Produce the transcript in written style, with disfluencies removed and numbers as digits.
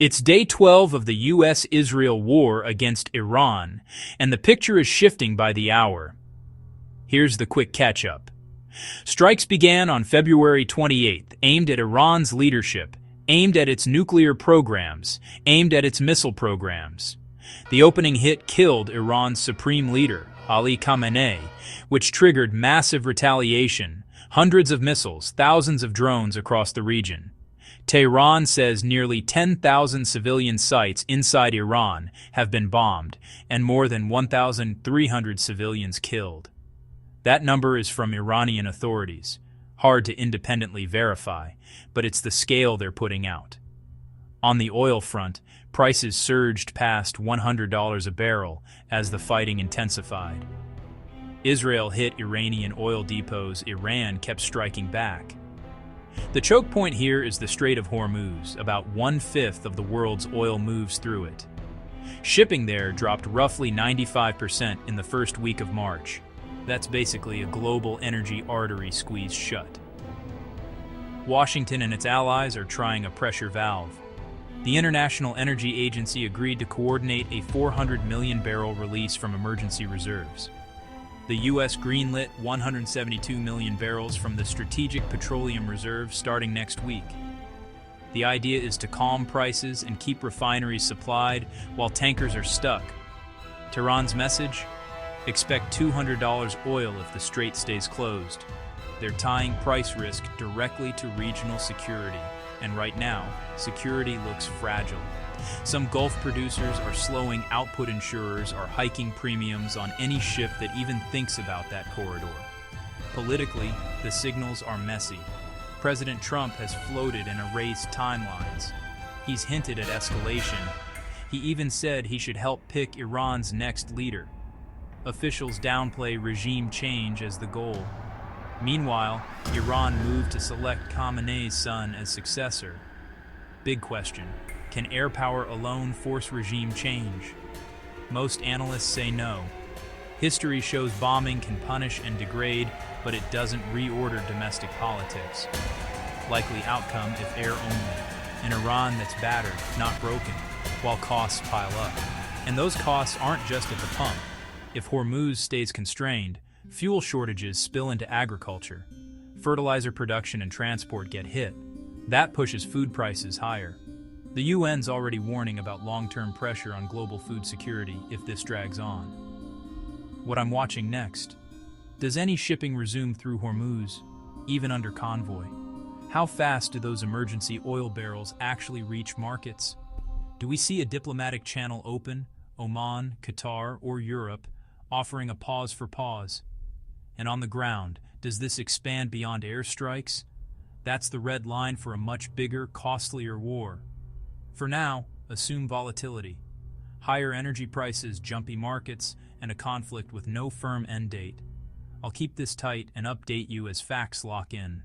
It's day 12 of the U.S.-Israel war against Iran, and the picture is shifting by the hour. Here's the quick catch-up. Strikes began on February 28th, aimed at Iran's leadership, aimed at its nuclear programs, aimed at its missile programs. The opening hit killed Iran's supreme leader, Ali Khamenei, which triggered massive retaliation, hundreds of missiles, thousands of drones across the region. Tehran says nearly 10,000 civilian sites inside Iran have been bombed and more than 1,300 civilians killed. That number is from Iranian authorities. Hard to independently verify, but it's the scale they're putting out. On the oil front, prices surged past $100 a barrel as the fighting intensified. Israel hit Iranian oil depots. Iran kept striking back. The choke point here is the Strait of Hormuz. About 1/5 of the world's oil moves through it. Shipping there dropped roughly 95% in the first week of March. That's basically a global energy artery squeezed shut. Washington and its allies are trying a pressure valve. The International Energy Agency agreed to coordinate a 400 million barrel release from emergency reserves. The U.S. greenlit 172 million barrels from the Strategic Petroleum Reserve starting next week. The idea is to calm prices and keep refineries supplied while tankers are stuck. Tehran's message? Expect $200 oil if the strait stays closed. They're tying price risk directly to regional security, and right now, security looks fragile. Some Gulf producers are slowing output, insurers are hiking premiums on any ship that even thinks about that corridor. Politically, the signals are messy. President Trump has floated and erased timelines. He's hinted at escalation. He even said he should help pick Iran's next leader. Officials downplay regime change as the goal. Meanwhile, Iran moved to select Khamenei's son as successor. Big question. Can air power alone force regime change? Most analysts say no. History shows bombing can punish and degrade, but it doesn't reorder domestic politics. Likely outcome if air only. An Iran that's battered, not broken, while costs pile up. And those costs aren't just at the pump. If Hormuz stays constrained, fuel shortages spill into agriculture. Fertilizer production and transport get hit. That pushes food prices higher. The UN's already warning about long-term pressure on global food security if this drags on. What I'm watching next. Does any shipping resume through Hormuz, even under convoy? How fast do those emergency oil barrels actually reach markets? Do we see a diplomatic channel open, Oman, Qatar, or Europe, offering a pause for pause? And on the ground, does this expand beyond airstrikes? That's the red line for a much bigger, costlier war. For now, assume volatility. Higher energy prices, jumpy markets, and a conflict with no firm end date. I'll keep this tight and update you as facts lock in.